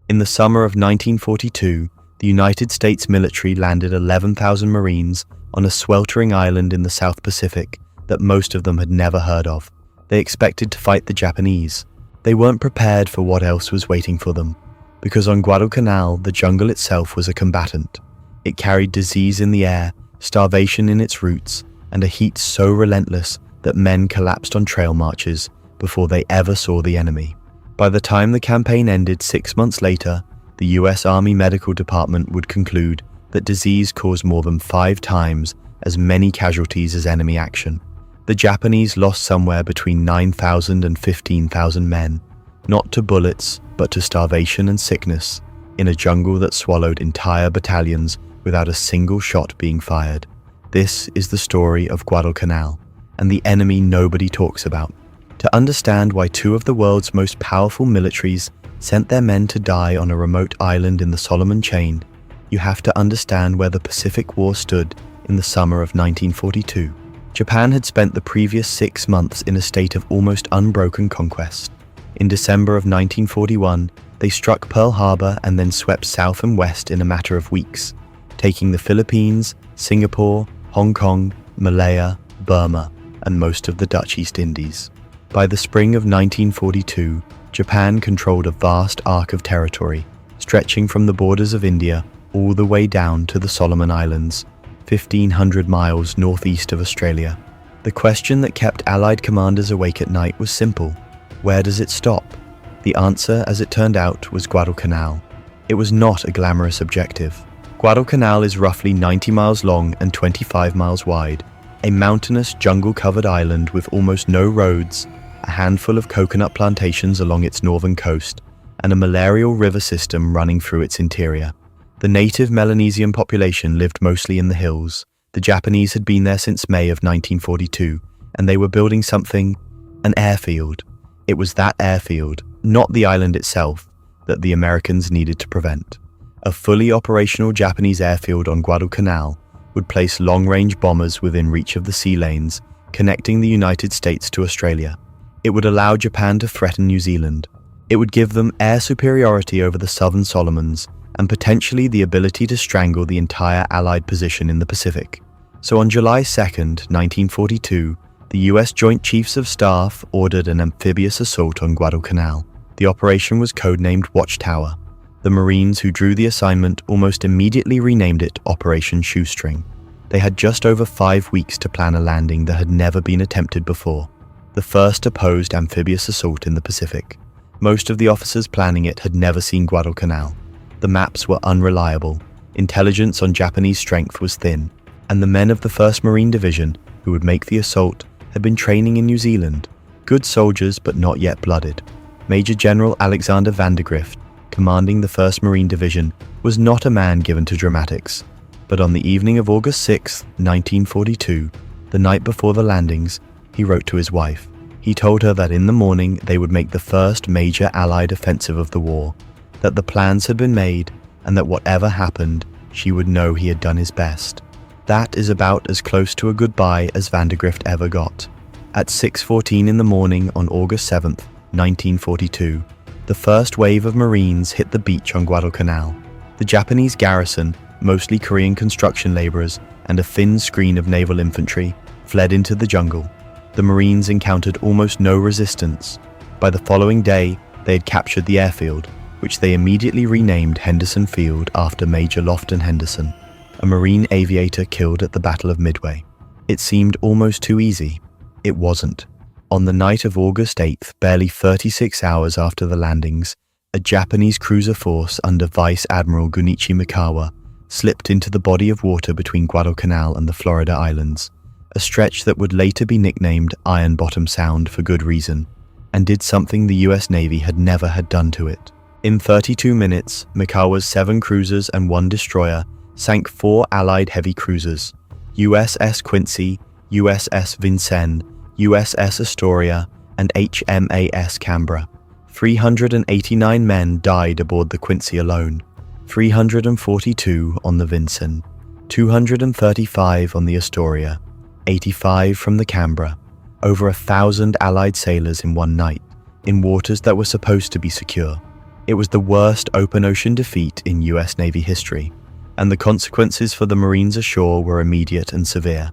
In the summer of 1942, the United States military landed 11,000 Marines on a sweltering island in the South Pacific that most of them had never heard of. They expected to fight the Japanese. They weren't prepared for what else was waiting for them, because on Guadalcanal, the jungle itself was a combatant. It carried disease in the air, starvation in its roots, and a heat so relentless that men collapsed on trail marches before they ever saw the enemy. By the time the campaign ended 6 months later, the US Army Medical Department would conclude that disease caused more than 5 times as many casualties as enemy action. The Japanese lost somewhere between 9,000 and 15,000 men, not to bullets, but to starvation and sickness, in a jungle that swallowed entire battalions without a single shot being fired. This is the story of Guadalcanal, and the enemy nobody talks about. To understand why 2 of the world's most powerful militaries sent their men to die on a remote island in the Solomon Chain, you have to understand where the Pacific War stood in the summer of 1942. Japan had spent the previous 6 months in a state of almost unbroken conquest. In December of 1941, they struck Pearl Harbor and then swept south and west in a matter of weeks, taking the Philippines, Singapore, Hong Kong, Malaya, Burma, and most of the Dutch East Indies. By the spring of 1942, Japan controlled a vast arc of territory, stretching from the borders of India all the way down to the Solomon Islands, 1,500 miles northeast of Australia. The question that kept Allied commanders awake at night was simple: where does it stop? The answer, as it turned out, was Guadalcanal. It was not a glamorous objective. Guadalcanal is roughly 90 miles long and 25 miles wide, a mountainous, jungle-covered island with almost no roads, a handful of coconut plantations along its northern coast, and a malarial river system running through its interior. The native Melanesian population lived mostly in the hills. The Japanese had been there since May of 1942, and they were building something, an airfield. It was that airfield, not the island itself, that the Americans needed to prevent. A fully operational Japanese airfield on Guadalcanal would place long-range bombers within reach of the sea lanes, connecting the United States to Australia. It would allow Japan to threaten New Zealand. It would give them air superiority over the Southern Solomons, and potentially the ability to strangle the entire Allied position in the Pacific. So on July 2nd, 1942, the US Joint Chiefs of Staff ordered an amphibious assault on Guadalcanal. The operation was codenamed Watchtower. The Marines who drew the assignment almost immediately renamed it Operation Shoestring. They had just over 5 weeks to plan a landing that had never been attempted before, the first opposed amphibious assault in the Pacific. Most of the officers planning it had never seen Guadalcanal. The maps were unreliable, intelligence on Japanese strength was thin, and the men of the 1st Marine Division, who would make the assault, had been training in New Zealand, good soldiers but not yet blooded. Major General Alexander Vandergrift, commanding the 1st Marine Division, was not a man given to dramatics, but on the evening of August 6, 1942, the night before the landings, he wrote to his wife. He told her that in the morning they would make the first major Allied offensive of the war, that the plans had been made, and that whatever happened, she would know he had done his best. That is about as close to a goodbye as Vandergrift ever got. At 6:14 in the morning on August 7th, 1942, the first wave of Marines hit the beach on Guadalcanal. The Japanese garrison, mostly Korean construction laborers, and a thin screen of naval infantry, fled into the jungle. The Marines encountered almost no resistance. By the following day, they had captured the airfield, which they immediately renamed Henderson Field after Major Lofton Henderson, a Marine aviator killed at the Battle of Midway. It seemed almost too easy. It wasn't. On the night of August 8th, barely 36 hours after the landings, a Japanese cruiser force under Vice Admiral Gunichi Mikawa slipped into the body of water between Guadalcanal and the Florida Islands, a stretch that would later be nicknamed Ironbottom Sound for good reason, and did something the US Navy had never had done to it. In 32 minutes, Mikawa's 7 cruisers and 1 destroyer sank 4 Allied heavy cruisers, USS Quincy, USS Vincennes, USS Astoria, and HMAS Canberra. 389 men died aboard the Quincy alone, 342 on the Vincennes, 235 on the Astoria, 85 from the Canberra, over 1,000 Allied sailors in one night, in waters that were supposed to be secure. It was the worst open ocean defeat in US Navy history, and the consequences for the Marines ashore were immediate and severe.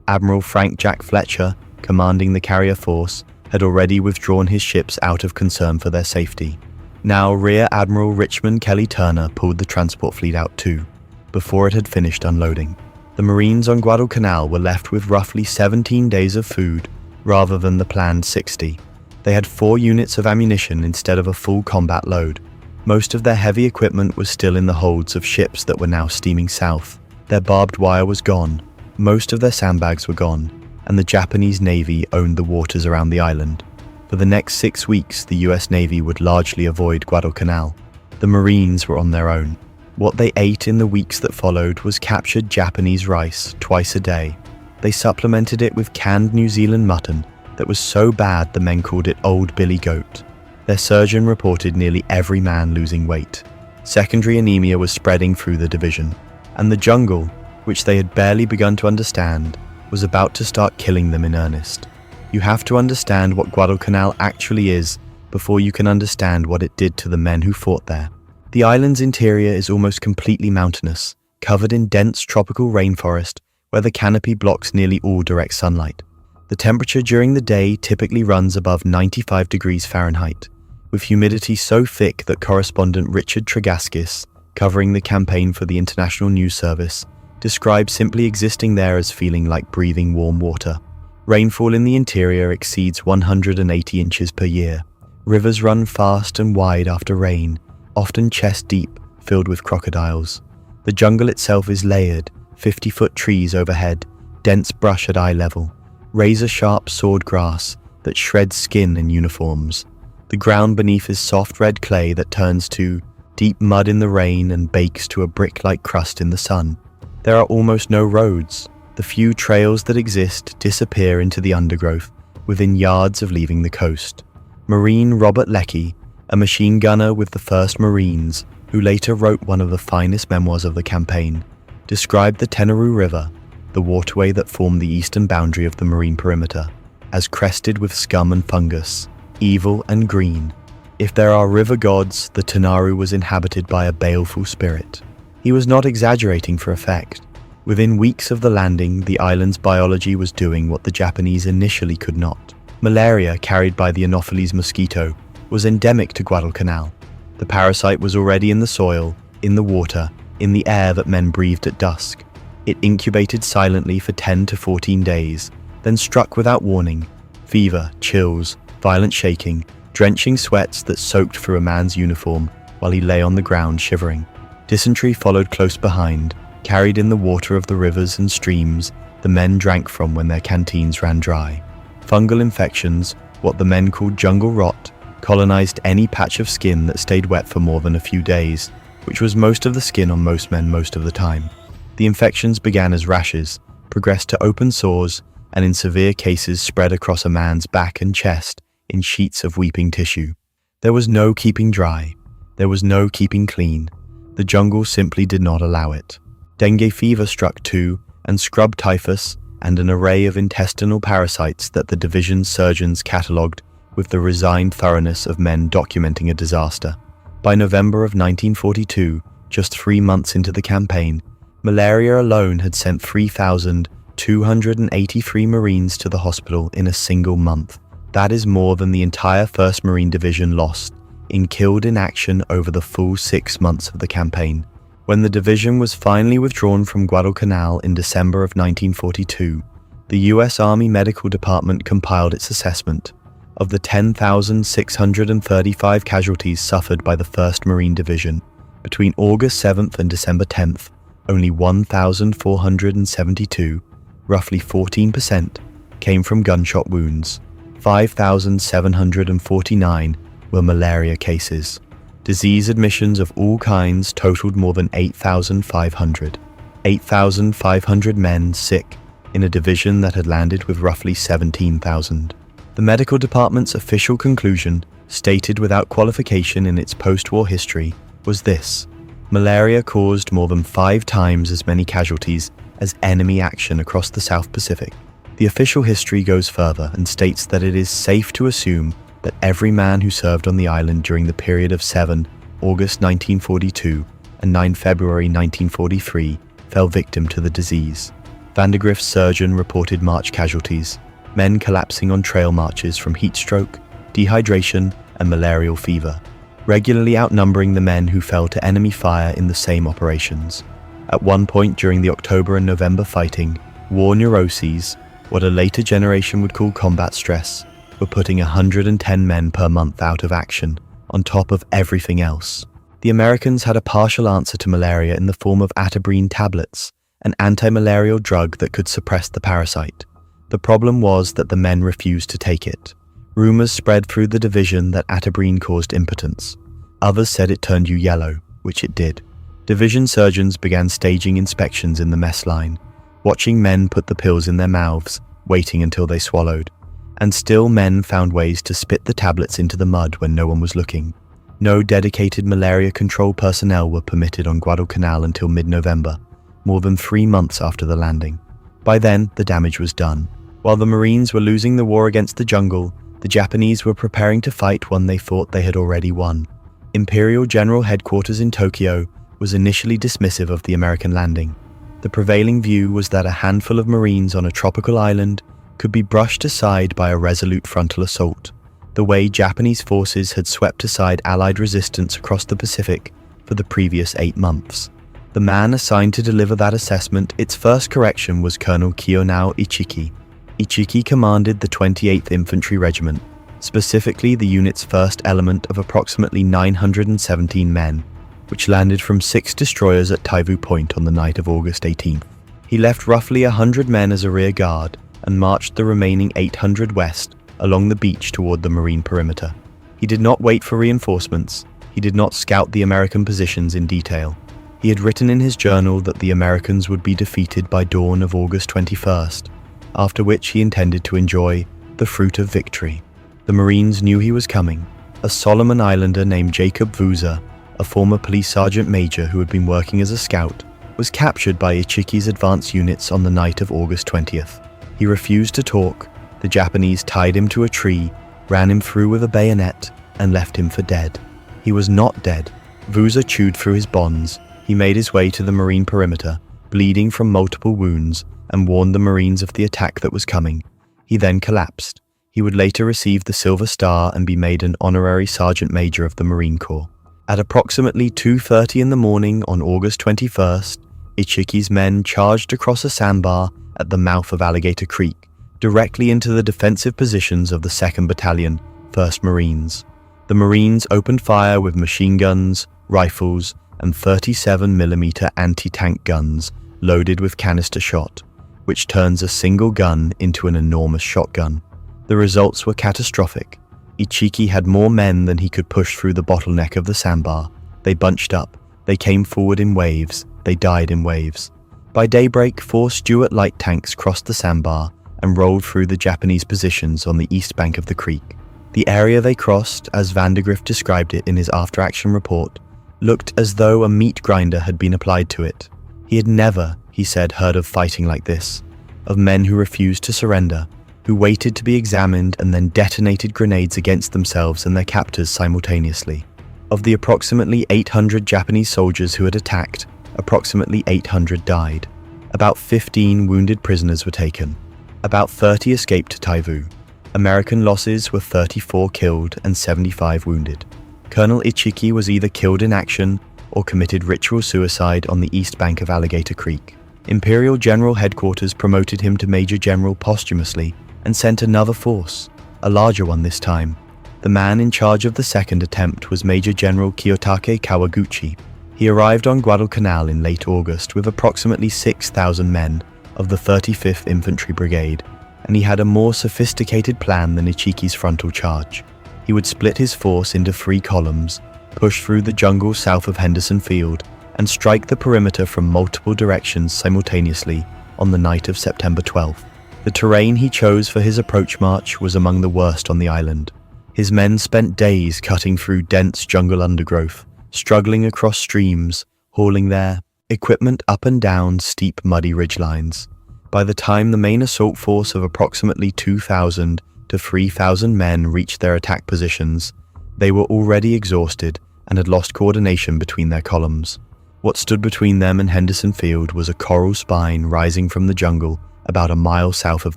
Admiral Frank Jack Fletcher, commanding the carrier force, had already withdrawn his ships out of concern for their safety. Now Rear Admiral Richmond Kelly Turner pulled the transport fleet out too, before it had finished unloading. The Marines on Guadalcanal were left with roughly 17 days of food, rather than the planned 60. They had 4 units of ammunition instead of a full combat load. Most of their heavy equipment was still in the holds of ships that were now steaming south. Their barbed wire was gone, most of their sandbags were gone, and the Japanese Navy owned the waters around the island. For the next 6 weeks, the US Navy would largely avoid Guadalcanal. The Marines were on their own. What they ate in the weeks that followed was captured Japanese rice twice a day. They supplemented it with canned New Zealand mutton that was so bad the men called it Old Billy Goat. Their surgeon reported nearly every man losing weight. Secondary anemia was spreading through the division, and the jungle, which they had barely begun to understand, was about to start killing them in earnest. You have to understand what Guadalcanal actually is before you can understand what it did to the men who fought there. The island's interior is almost completely mountainous, covered in dense tropical rainforest where the canopy blocks nearly all direct sunlight. The temperature during the day typically runs above 95 degrees Fahrenheit, with humidity so thick that correspondent Richard Tregaskis, covering the campaign for the International News Service, described simply existing there as feeling like breathing warm water. Rainfall in the interior exceeds 180 inches per year. Rivers run fast and wide after rain, often chest deep, filled with crocodiles. The jungle itself is layered, 50-foot trees overhead, dense brush at eye level, razor-sharp sword grass that shreds skin and uniforms. The ground beneath is soft red clay that turns to deep mud in the rain and bakes to a brick-like crust in the sun. There are almost no roads. The few trails that exist disappear into the undergrowth within yards of leaving the coast. Marine Robert Leckie, a machine gunner with the 1st Marines, who later wrote one of the finest memoirs of the campaign, described the Tenarú River, the waterway that formed the eastern boundary of the marine perimeter, as crested with scum and fungus, evil and green. If there are river gods, the Tenarú was inhabited by a baleful spirit. He was not exaggerating for effect. Within weeks of the landing, the island's biology was doing what the Japanese initially could not. Malaria, carried by the Anopheles mosquito, was endemic to Guadalcanal. The parasite was already in the soil, in the water, in the air that men breathed at dusk. It incubated silently for 10 to 14 days, then struck without warning. Fever, chills, violent shaking, drenching sweats that soaked through a man's uniform while he lay on the ground shivering. Dysentery followed close behind, carried in the water of the rivers and streams the men drank from when their canteens ran dry. Fungal infections, what the men called jungle rot, colonized any patch of skin that stayed wet for more than a few days, which was most of the skin on most men most of the time. The infections began as rashes, progressed to open sores, and in severe cases spread across a man's back and chest in sheets of weeping tissue. There was no keeping dry. There was no keeping clean. The jungle simply did not allow it. Dengue fever struck too, and scrub typhus, and an array of intestinal parasites that the division's surgeons catalogued with the resigned thoroughness of men documenting a disaster. By November of 1942, just 3 months into the campaign, malaria alone had sent 3,283 Marines to the hospital in a single month. That is more than the entire 1st Marine Division lost in killed in action over the full 6 months of the campaign. When the division was finally withdrawn from Guadalcanal in December of 1942, the US Army Medical Department compiled its assessment. Of the 10,635 casualties suffered by the 1st Marine Division, between August 7th and December 10th, only 1,472, roughly 14%, came from gunshot wounds. 5,749 were malaria cases. Disease admissions of all kinds totaled more than 8,500. 8,500 men sick in a division that had landed with roughly 17,000. The medical department's official conclusion, stated without qualification in its post-war history, was this: malaria caused more than 5 times as many casualties as enemy action across the South Pacific. The official history goes further and states that it is safe to assume that every man who served on the island during the period of 7 August 1942, and 9 February 1943 fell victim to the disease. Vandegrift's surgeon reported March casualties, men collapsing on trail marches from heat stroke, dehydration, and malarial fever, regularly outnumbering the men who fell to enemy fire in the same operations. At one point during the October and November fighting, war neuroses, what a later generation would call combat stress, were putting 110 men per month out of action, on top of everything else. The Americans had a partial answer to malaria in the form of atabrine tablets, an anti-malarial drug that could suppress the parasite. The problem was that the men refused to take it. Rumors spread through the division that atabrine caused impotence. Others said it turned you yellow, which it did. Division surgeons began staging inspections in the mess line, watching men put the pills in their mouths, waiting until they swallowed. And still men found ways to spit the tablets into the mud when no one was looking. No dedicated malaria control personnel were permitted on Guadalcanal until mid-November, more than 3 months after the landing. By then, the damage was done. While the Marines were losing the war against the jungle, the Japanese were preparing to fight one they thought they had already won. Imperial General Headquarters in Tokyo was initially dismissive of the American landing. The prevailing view was that a handful of Marines on a tropical island could be brushed aside by a resolute frontal assault, the way Japanese forces had swept aside Allied resistance across the Pacific for the previous 8 months. The man assigned to deliver that assessment, its first correction, was Colonel Kiyonao Ichiki. Ichiki commanded the 28th Infantry Regiment, specifically the unit's first element of approximately 917 men, which landed from 6 destroyers at Taivu Point on the night of August 18th. He left roughly 100 men as a rear guard and marched the remaining 800 west along the beach toward the marine perimeter. He did not wait for reinforcements. He did not scout the American positions in detail. He had written in his journal that the Americans would be defeated by dawn of August 21st, after which he intended to enjoy the fruit of victory. The Marines knew he was coming. A Solomon Islander named Jacob Vouza, a former police sergeant major who had been working as a scout, was captured by Ichiki's advance units on the night of August 20th. He refused to talk. The Japanese tied him to a tree, ran him through with a bayonet, and left him for dead. He was not dead. Vouza chewed through his bonds. He made his way to the marine perimeter, bleeding from multiple wounds, and warned the Marines of the attack that was coming. He then collapsed. He would later receive the Silver Star and be made an honorary Sergeant Major of the Marine Corps. At approximately 2:30 in the morning on August 21st, Ichiki's men charged across a sandbar at the mouth of Alligator Creek, directly into the defensive positions of the 2nd Battalion, 1st Marines. The Marines opened fire with machine guns, rifles, and 37mm anti-tank guns loaded with canister shot, which turns a single gun into an enormous shotgun. The results were catastrophic. Ichiki had more men than he could push through the bottleneck of the sandbar. They bunched up. They came forward in waves. They died in waves. By daybreak, 4 Stuart light tanks crossed the sandbar and rolled through the Japanese positions on the east bank of the creek. The area they crossed, as Vandegrift described it in his after-action report, looked as though a meat grinder had been applied to it. He had never, he said, heard of fighting like this, of men who refused to surrender, who waited to be examined and then detonated grenades against themselves and their captors simultaneously. Of the approximately 800 Japanese soldiers who had attacked, approximately 800 died. About 15 wounded prisoners were taken. About 30 escaped to Taivu. American losses were 34 killed and 75 wounded. Colonel Ichiki was either killed in action or committed ritual suicide on the east bank of Alligator Creek. Imperial General Headquarters promoted him to Major General posthumously and sent another force, a larger one this time. The man in charge of the second attempt was Major General Kiyotake Kawaguchi. He arrived on Guadalcanal in late August with approximately 6,000 men of the 35th Infantry Brigade, and he had a more sophisticated plan than Ichiki's frontal charge. He would split his force into 3 columns, push through the jungle south of Henderson Field, and strike the perimeter from multiple directions simultaneously on the night of September 12th. The terrain he chose for his approach march was among the worst on the island. His men spent days cutting through dense jungle undergrowth, struggling across streams, hauling their equipment up and down steep muddy ridgelines. By the time the main assault force of approximately 2,000 to 3,000 men reached their attack positions, they were already exhausted and had lost coordination between their columns. What stood between them and Henderson Field was a coral spine rising from the jungle about a mile south of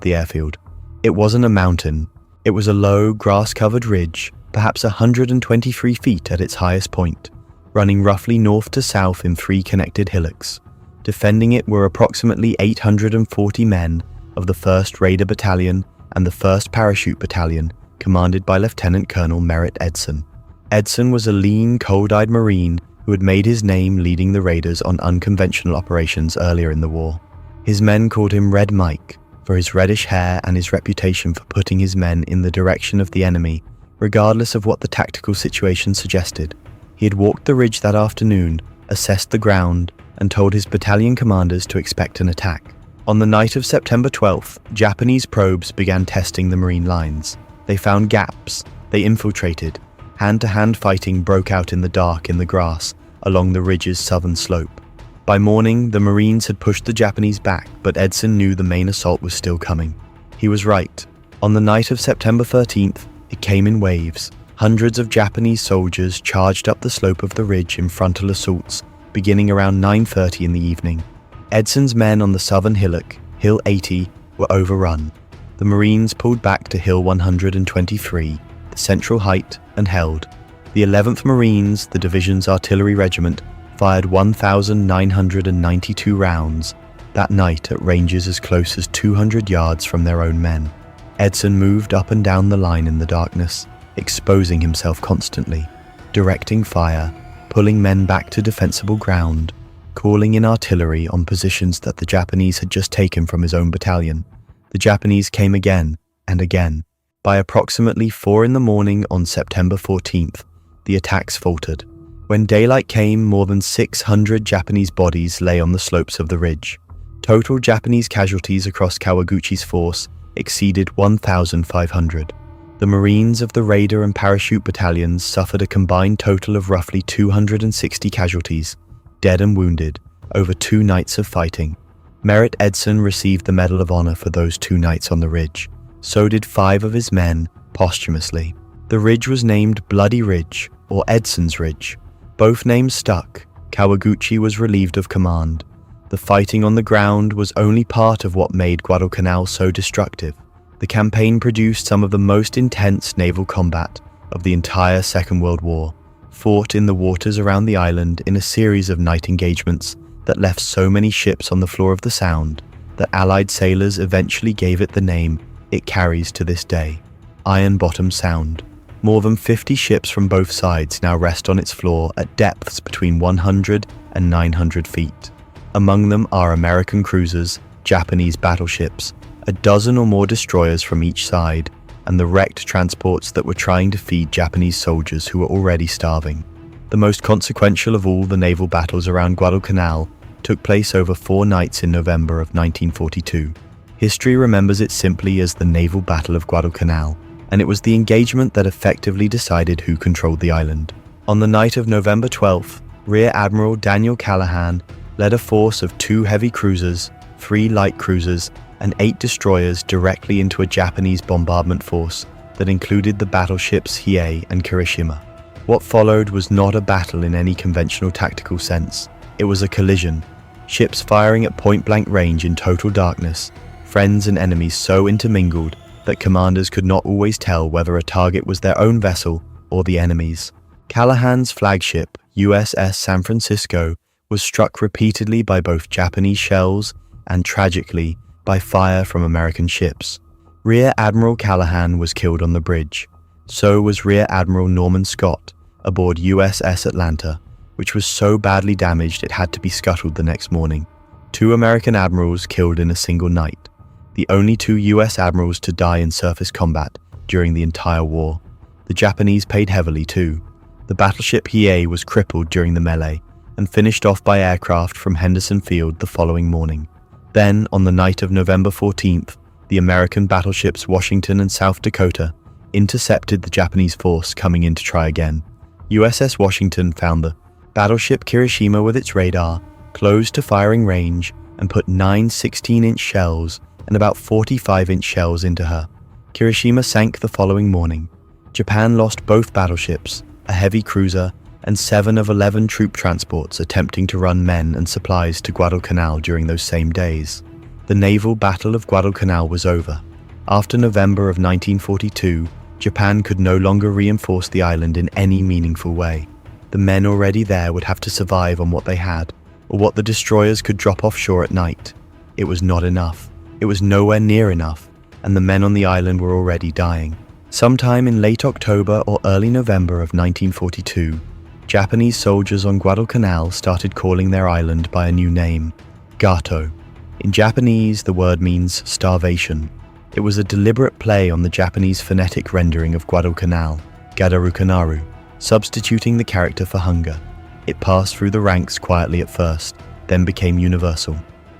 the airfield. It wasn't a mountain. It was a low, grass-covered ridge, perhaps 123 feet at its highest point, running roughly north to south in 3 connected hillocks. Defending it were approximately 840 men of the 1st Raider Battalion and the 1st Parachute Battalion, commanded by Lieutenant Colonel Merritt Edson. Edson was a lean, cold-eyed Marine who had made his name leading the Raiders on unconventional operations earlier in the war. His men called him Red Mike for his reddish hair and his reputation for putting his men in the direction of the enemy, regardless of what the tactical situation suggested. He had walked the ridge that afternoon, assessed the ground, and told his battalion commanders to expect an attack. On the night of September 12th, Japanese probes began testing the Marine lines. They found gaps, they infiltrated. Hand-to-hand fighting broke out in the dark in the grass along the ridge's southern slope. By morning, the Marines had pushed the Japanese back, but Edson knew the main assault was still coming. He was right. On the night of September 13th, it came in waves. Hundreds of Japanese soldiers charged up the slope of the ridge in frontal assaults, beginning around 9:30 in the evening. Edson's men on the southern hillock, Hill 80, were overrun. The Marines pulled back to Hill 123, the central height, and held. The 11th Marines, the division's artillery regiment, fired 1,992 rounds that night at ranges as close as 200 yards from their own men. Edson moved up and down the line in the darkness, exposing himself constantly, directing fire, pulling men back to defensible ground, calling in artillery on positions that the Japanese had just taken from his own battalion. The Japanese came again and again. By approximately 4 in the morning on September 14th, the attacks faltered. When daylight came, more than 600 Japanese bodies lay on the slopes of the ridge. Total Japanese casualties across Kawaguchi's force exceeded 1,500. The Marines of the Raider and Parachute battalions suffered a combined total of roughly 260 casualties, dead and wounded, over 2 nights of fighting. Merritt Edson received the Medal of Honor for those 2 nights on the ridge. So did 5 of his men, posthumously. The ridge was named Bloody Ridge, or Edson's Ridge. Both names stuck. Kawaguchi was relieved of command. The fighting on the ground was only part of what made Guadalcanal so destructive. The campaign produced some of the most intense naval combat of the entire Second World War, fought in the waters around the island in a series of night engagements that left so many ships on the floor of the Sound that Allied sailors eventually gave it the name it carries to this day, Ironbottom Sound. More than 50 ships from both sides now rest on its floor at depths between 100 and 900 feet. Among them are American cruisers, Japanese battleships, a dozen or more destroyers from each side, and the wrecked transports that were trying to feed Japanese soldiers who were already starving. The most consequential of all the naval battles around Guadalcanal took place over 4 nights in November of 1942. History remembers it simply as the Naval Battle of Guadalcanal, and it was the engagement that effectively decided who controlled the island. On the night of November 12th, Rear Admiral Daniel Callahan led a force of 2 heavy cruisers, 3 light cruisers, and 8 destroyers directly into a Japanese bombardment force that included the battleships Hiei and Kirishima. What followed was not a battle in any conventional tactical sense. It was a collision, ships firing at point-blank range in total darkness, friends and enemies so intermingled that commanders could not always tell whether a target was their own vessel or the enemy's. Callahan's flagship, USS San Francisco, was struck repeatedly by both Japanese shells and, tragically, by fire from American ships. Rear Admiral Callahan was killed on the bridge. So was Rear Admiral Norman Scott aboard USS Atlanta, which was so badly damaged it had to be scuttled the next morning. 2 American admirals killed in a single night, the only 2 US admirals to die in surface combat during the entire war. The Japanese paid heavily too. The battleship Hiei was crippled during the melee and finished off by aircraft from Henderson Field the following morning. Then, on the night of November 14th, the American battleships Washington and South Dakota intercepted the Japanese force coming in to try again. USS Washington found the battleship Kirishima with its radar close to firing range and put 9 16-inch shells and about 45-inch shells into her. Kirishima sank the following morning. Japan lost both battleships, a heavy cruiser, and 7 of 11 troop transports attempting to run men and supplies to Guadalcanal during those same days. The naval battle of Guadalcanal was over. After November of 1942, Japan could no longer reinforce the island in any meaningful way. The men already there would have to survive on what they had, or what the destroyers could drop offshore at night. It was not enough. It was nowhere near enough, and the men on the island were already dying. Sometime in late October or early November of 1942, Japanese soldiers on Guadalcanal started calling their island by a new name, Gato. In Japanese, the word means starvation. It was a deliberate play on the Japanese phonetic rendering of Guadalcanal, Gadarukanaru, substituting the character for hunger. It passed through the ranks quietly at first, then became universal.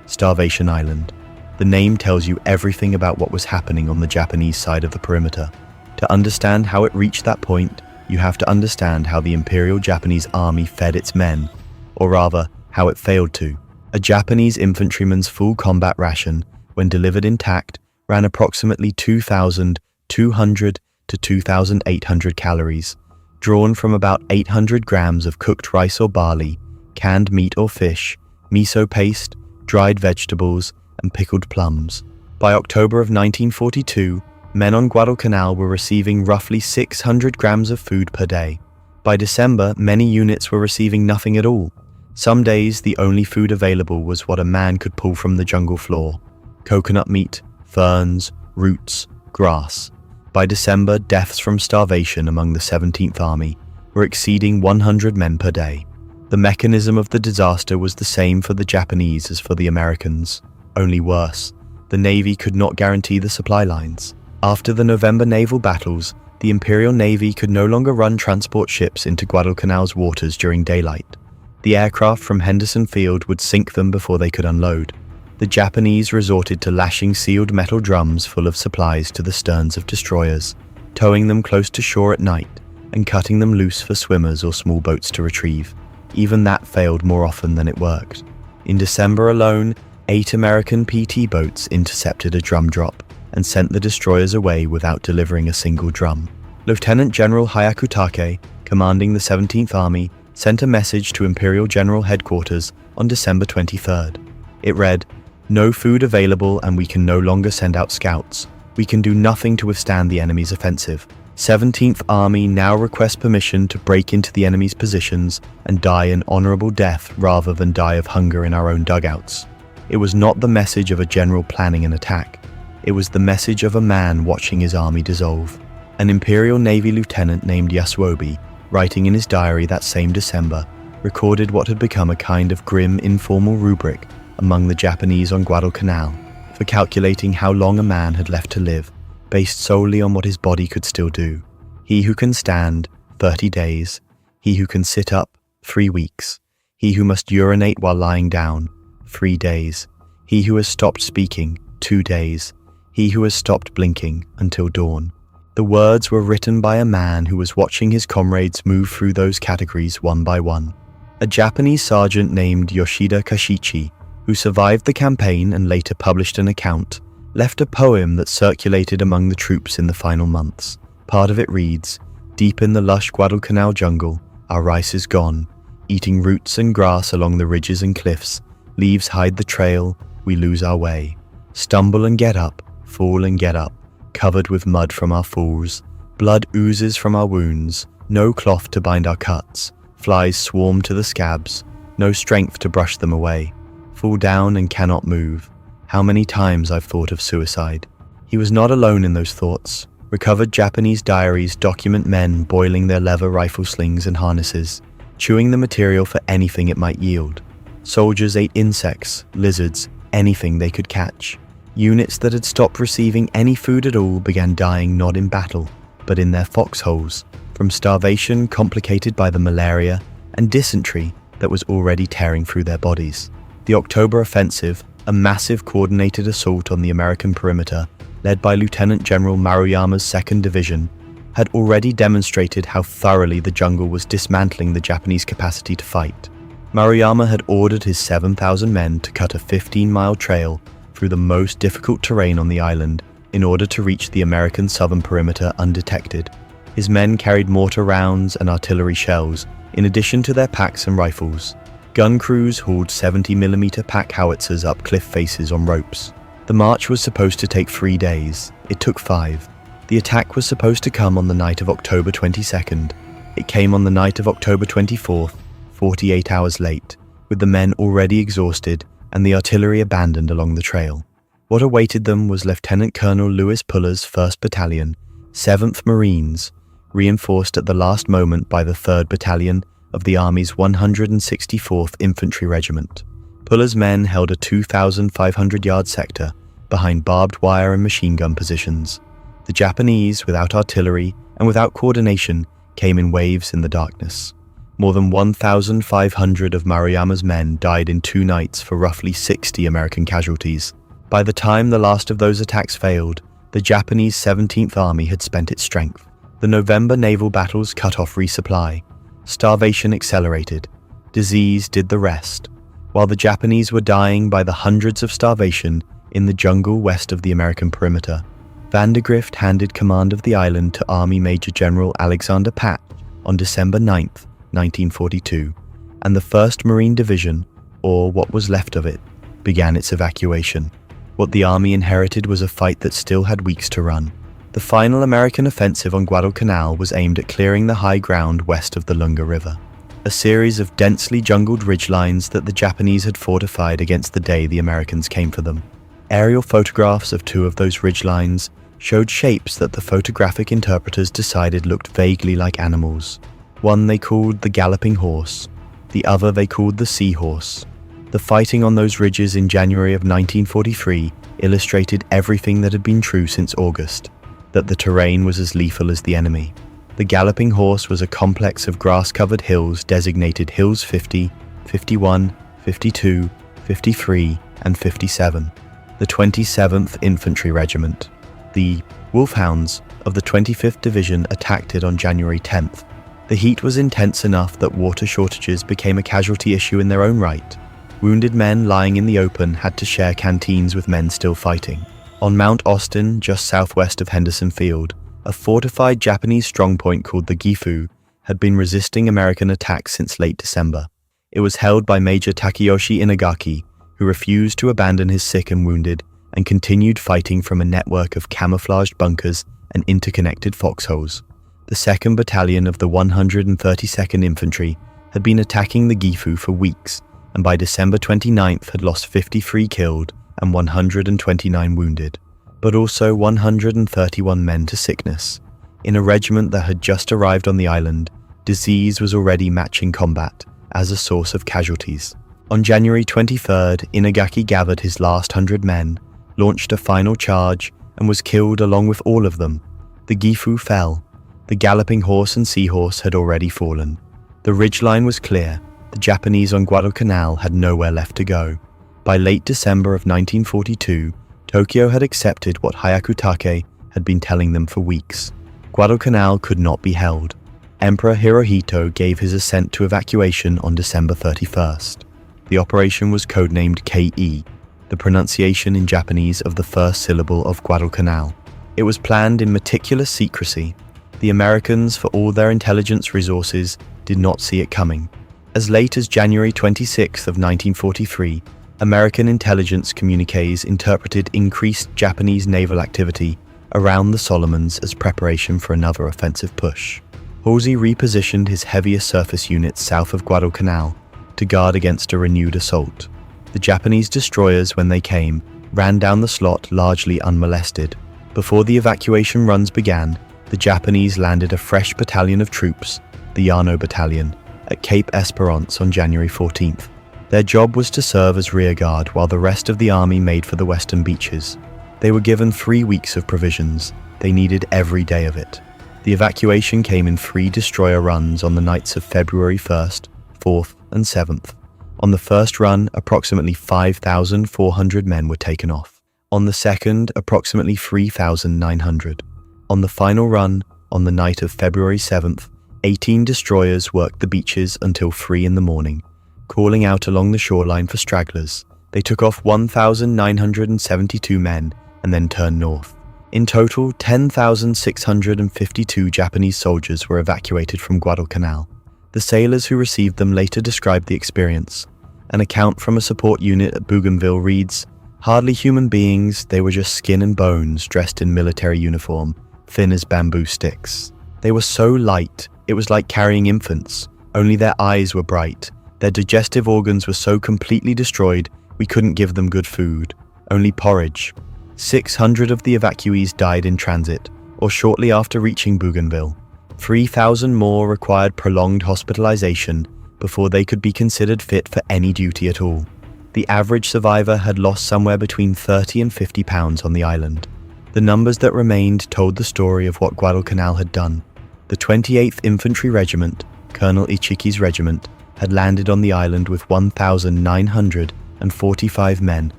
Starvation Island. The name tells you everything about what was happening on the Japanese side of the perimeter. To understand how it reached that point, you have to understand how the Imperial Japanese Army fed its men, or rather, how it failed to. A Japanese infantryman's full combat ration, when delivered intact, ran approximately 2,200 to 2,800 calories, drawn from about 800 grams of cooked rice or barley, canned meat or fish, miso paste, dried vegetables, and pickled plums. By October of 1942, men on Guadalcanal were receiving roughly 600 grams of food per day. By December, many units were receiving nothing at all. Some days, the only food available was what a man could pull from the jungle floor: coconut meat, ferns, roots, grass. By December, deaths from starvation among the 17th Army were exceeding 100 men per day. The mechanism of the disaster was the same for the Japanese as for the Americans, only worse. The Navy could not guarantee the supply lines. After the November naval battles, the Imperial Navy could no longer run transport ships into Guadalcanal's waters during daylight. The aircraft from Henderson Field would sink them before they could unload. The Japanese resorted to lashing sealed metal drums full of supplies to the sterns of destroyers, towing them close to shore at night, and cutting them loose for swimmers or small boats to retrieve. Even that failed more often than it worked. In December alone, 8 American PT boats intercepted a drum drop and sent the destroyers away without delivering a single drum. Lieutenant General Hyakutake, commanding the 17th Army, sent a message to Imperial General Headquarters on December 23rd. It read, "No food available and we can no longer send out scouts. We can do nothing to withstand the enemy's offensive. 17th Army now requests permission to break into the enemy's positions and die an honorable death rather than die of hunger in our own dugouts." It was not the message of a general planning an attack. It was the message of a man watching his army dissolve. An Imperial Navy lieutenant named Yasuobi, writing in his diary that same December, recorded what had become a kind of grim, informal rubric among the Japanese on Guadalcanal for calculating how long a man had left to live, based solely on what his body could still do. He who can stand, 30 days. He who can sit up, 3 weeks. He who must urinate while lying down, 3 days. He who has stopped speaking, 2 days. He who has stopped blinking, until dawn. The words were written by a man who was watching his comrades move through those categories one by one. A Japanese sergeant named Yoshida Kashichi, who survived the campaign and later published an account, left a poem that circulated among the troops in the final months. Part of it reads, "Deep in the lush Guadalcanal jungle, our rice is gone. Eating roots and grass along the ridges and cliffs, leaves hide the trail, we lose our way. Stumble and get up, fall and get up, covered with mud from our falls. Blood oozes from our wounds, no cloth to bind our cuts. Flies swarm to the scabs, no strength to brush them away. Fall down and cannot move. How many times I've thought of suicide." He was not alone in those thoughts. Recovered Japanese diaries document men boiling their leather rifle slings and harnesses, chewing the material for anything it might yield. Soldiers ate insects, lizards, anything they could catch. Units that had stopped receiving any food at all began dying not in battle, but in their foxholes, from starvation complicated by the malaria and dysentery that was already tearing through their bodies. The October offensive, a massive coordinated assault on the American perimeter, led by Lieutenant General Maruyama's 2nd Division, had already demonstrated how thoroughly the jungle was dismantling the Japanese capacity to fight. Maruyama had ordered his 7,000 men to cut a 15-mile trail through the most difficult terrain on the island in order to reach the American southern perimeter undetected. His men carried mortar rounds and artillery shells, in addition to their packs and rifles. Gun crews hauled 70mm pack howitzers up cliff faces on ropes. The march was supposed to take 3 days. It took 5. The attack was supposed to come on the night of October 22nd. It came on the night of October 24th, 48 hours late, with the men already exhausted and the artillery abandoned along the trail. What awaited them was Lieutenant Colonel Louis Puller's 1st Battalion, 7th Marines, reinforced at the last moment by the 3rd Battalion of the Army's 164th Infantry Regiment. Puller's men held a 2,500-yard sector behind barbed wire and machine gun positions. The Japanese, without artillery and without coordination, came in waves in the darkness. More than 1,500 of Maruyama's men died in 2 nights for roughly 60 American casualties. By the time the last of those attacks failed, the Japanese 17th Army had spent its strength. The November naval battles cut off resupply. Starvation accelerated. Disease did the rest. While the Japanese were dying by the hundreds of starvation in the jungle west of the American perimeter, Vandergrift handed command of the island to Army Major General Alexander Patch on December 9, 1942, and the 1st Marine Division, or what was left of it, began its evacuation. What the Army inherited was a fight that still had weeks to run. The final American offensive on Guadalcanal was aimed at clearing the high ground west of the Lunga River, a series of densely jungled ridgelines that the Japanese had fortified against the day the Americans came for them. Aerial photographs of 2 of those ridgelines showed shapes that the photographic interpreters decided looked vaguely like animals. One they called the Galloping Horse, the other they called the Seahorse. The fighting on those ridges in January of 1943 illustrated everything that had been true since August, that the terrain was as lethal as the enemy. The Galloping Horse was a complex of grass-covered hills designated Hills 50, 51, 52, 53, and 57. The 27th Infantry Regiment, the Wolfhounds of the 25th Division, attacked it on January 10th. The heat was intense enough that water shortages became a casualty issue in their own right. Wounded men lying in the open had to share canteens with men still fighting. On Mount Austin, just southwest of Henderson Field, a fortified Japanese strongpoint called the Gifu had been resisting American attacks since late December. It was held by Major Takeyoshi Inagaki, who refused to abandon his sick and wounded and continued fighting from a network of camouflaged bunkers and interconnected foxholes. The 2nd Battalion of the 132nd Infantry had been attacking the Gifu for weeks, and by December 29th had lost 53 killed and 129 wounded, but also 131 men to sickness. In a regiment that had just arrived on the island, disease was already matching combat as a source of casualties. On January 23rd, Inagaki gathered his last 100 men, launched a final charge, and was killed along with all of them. The Gifu fell. The Galloping Horse and Seahorse had already fallen. The ridgeline was clear. The Japanese on Guadalcanal had nowhere left to go. By late December of 1942, Tokyo had accepted what Hyakutake had been telling them for weeks. Guadalcanal could not be held. Emperor Hirohito gave his assent to evacuation on December 31st. The operation was codenamed KE, the pronunciation in Japanese of the first syllable of Guadalcanal. It was planned in meticulous secrecy. The Americans, for all their intelligence resources, did not see it coming. As late as January 26th of 1943, American intelligence communiques interpreted increased Japanese naval activity around the Solomons as preparation for another offensive push. Halsey repositioned his heavier surface units south of Guadalcanal to guard against a renewed assault. The Japanese destroyers, when they came, ran down the slot largely unmolested. Before the evacuation runs began, the Japanese landed a fresh battalion of troops, the Yano Battalion, at Cape Esperance on January 14th. Their job was to serve as rearguard while the rest of the army made for the western beaches. They were given 3 weeks of provisions. They needed every day of it. The evacuation came in 3 destroyer runs on the nights of February 1st, 4th, and 7th. On the first run, approximately 5,400 men were taken off. On the second, approximately 3,900. On the final run, on the night of February 7th, 18 destroyers worked the beaches until 3 in the morning, calling out along the shoreline for stragglers. They took off 1,972 men and then turned north. In total, 10,652 Japanese soldiers were evacuated from Guadalcanal. The sailors who received them later described the experience. An account from a support unit at Bougainville reads, "Hardly human beings, they were just skin and bones dressed in military uniform, thin as bamboo sticks. They were so light, it was like carrying infants. Only their eyes were bright. Their digestive organs were so completely destroyed, we couldn't give them good food. Only porridge." 600 of the evacuees died in transit, or shortly after reaching Bougainville. 3,000 more required prolonged hospitalization before they could be considered fit for any duty at all. The average survivor had lost somewhere between 30 and 50 pounds on the island. The numbers that remained told the story of what Guadalcanal had done. The 28th Infantry Regiment, Colonel Ichiki's regiment, had landed on the island with 1,945 men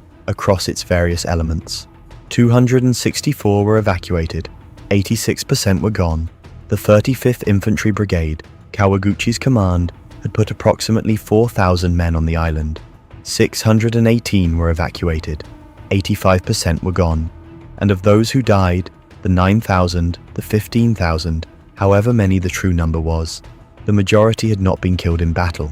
across its various elements. 264 were evacuated, 86% were gone. The 35th Infantry Brigade, Kawaguchi's command, had put approximately 4,000 men on the island. 618 were evacuated, 85% were gone. And of those who died, the 9,000, the 15,000, however many the true number was, the majority had not been killed in battle.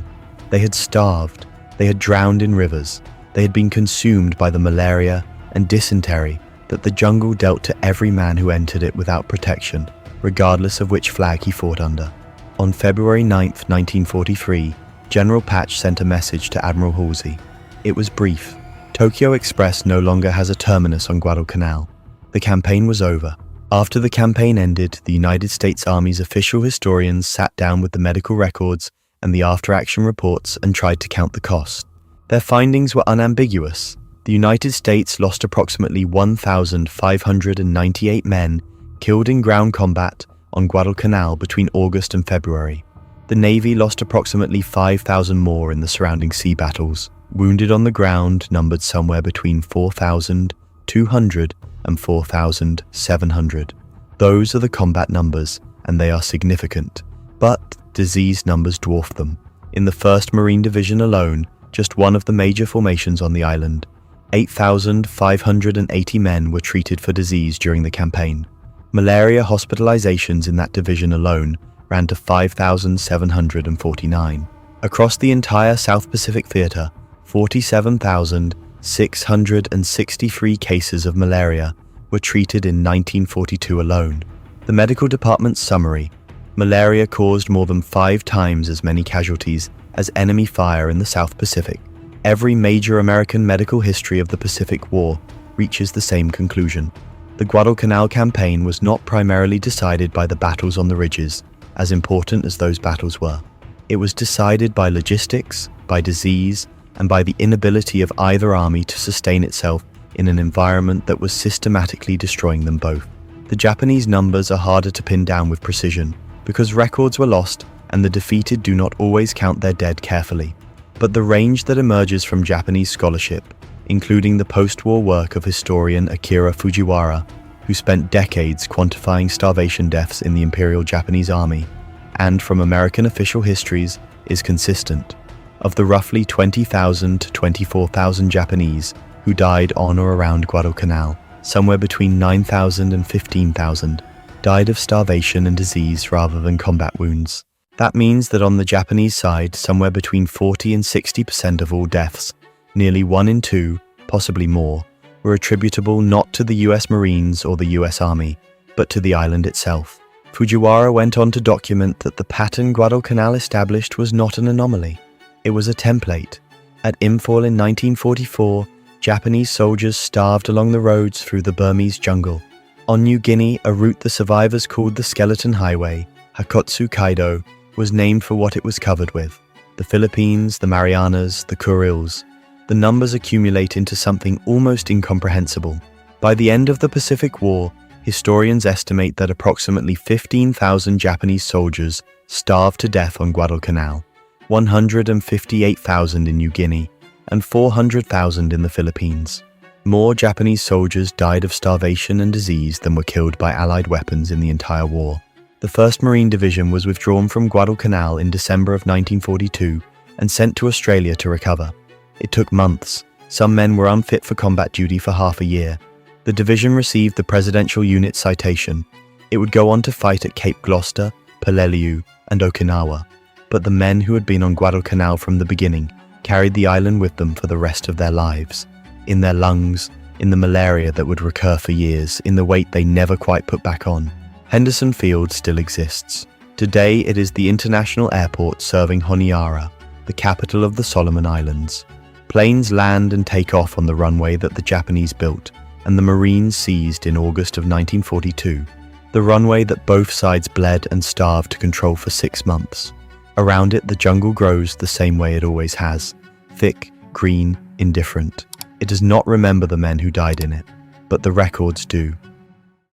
They had starved, they had drowned in rivers, they had been consumed by the malaria and dysentery that the jungle dealt to every man who entered it without protection, regardless of which flag he fought under. On February 9, 1943, General Patch sent a message to Admiral Halsey. It was brief. Tokyo Express no longer has a terminus on Guadalcanal. The campaign was over. After the campaign ended, the United States Army's official historians sat down with the medical records and the after-action reports and tried to count the cost. Their findings were unambiguous. The United States lost approximately 1,598 men killed in ground combat on Guadalcanal between August and February. The Navy lost approximately 5,000 more in the surrounding sea battles. Wounded on the ground numbered somewhere between 4,200 and 4,700. Those are the combat numbers, and they are significant. But disease numbers dwarf them. In the 1st Marine Division alone, just one of the major formations on the island, 8,580 men were treated for disease during the campaign. Malaria hospitalizations in that division alone ran to 5,749. Across the entire South Pacific Theater, 47,663 cases of malaria were treated in 1942 alone. The medical department's summary: malaria caused more than 5 times as many casualties as enemy fire in the South Pacific. Every major American medical history of the Pacific War reaches the same conclusion. The Guadalcanal campaign was not primarily decided by the battles on the ridges, as important as those battles were. It was decided by logistics, by disease, and by the inability of either army to sustain itself in an environment that was systematically destroying them both. The Japanese numbers are harder to pin down with precision, because records were lost and the defeated do not always count their dead carefully. But the range that emerges from Japanese scholarship, including the post-war work of historian Akira Fujiwara, who spent decades quantifying starvation deaths in the Imperial Japanese Army, and from American official histories, is consistent. Of the roughly 20,000 to 24,000 Japanese who died on or around Guadalcanal, somewhere between 9,000 and 15,000 died of starvation and disease rather than combat wounds. That means that on the Japanese side, somewhere between 40 and 60% of all deaths, nearly 1 in 2, possibly more, were attributable not to the US Marines or the US Army, but to the island itself. Fujiwara went on to document that the pattern Guadalcanal established was not an anomaly. It was a template. At Imphal in 1944, Japanese soldiers starved along the roads through the Burmese jungle. On New Guinea, a route the survivors called the Skeleton Highway, Hakotsu Kaido, was named for what it was covered with: the Philippines, the Marianas, the Kuriles. The numbers accumulate into something almost incomprehensible. By the end of the Pacific War, historians estimate that approximately 15,000 Japanese soldiers starved to death on Guadalcanal, 158,000 in New Guinea, and 400,000 in the Philippines. More Japanese soldiers died of starvation and disease than were killed by Allied weapons in the entire war. The 1st Marine Division was withdrawn from Guadalcanal in December of 1942 and sent to Australia to recover. It took months. Some men were unfit for combat duty for half a year. The division received the Presidential Unit Citation. It would go on to fight at Cape Gloucester, Peleliu, and Okinawa, but the men who had been on Guadalcanal from the beginning carried the island with them for the rest of their lives. In their lungs, in the malaria that would recur for years, in the weight they never quite put back on. Henderson Field still exists. Today it is the international airport serving Honiara, the capital of the Solomon Islands. Planes land and take off on the runway that the Japanese built, and the Marines seized in August of 1942, the runway that both sides bled and starved to control for 6 months. Around it, the jungle grows the same way it always has, thick, green, indifferent. It does not remember the men who died in it, but the records do.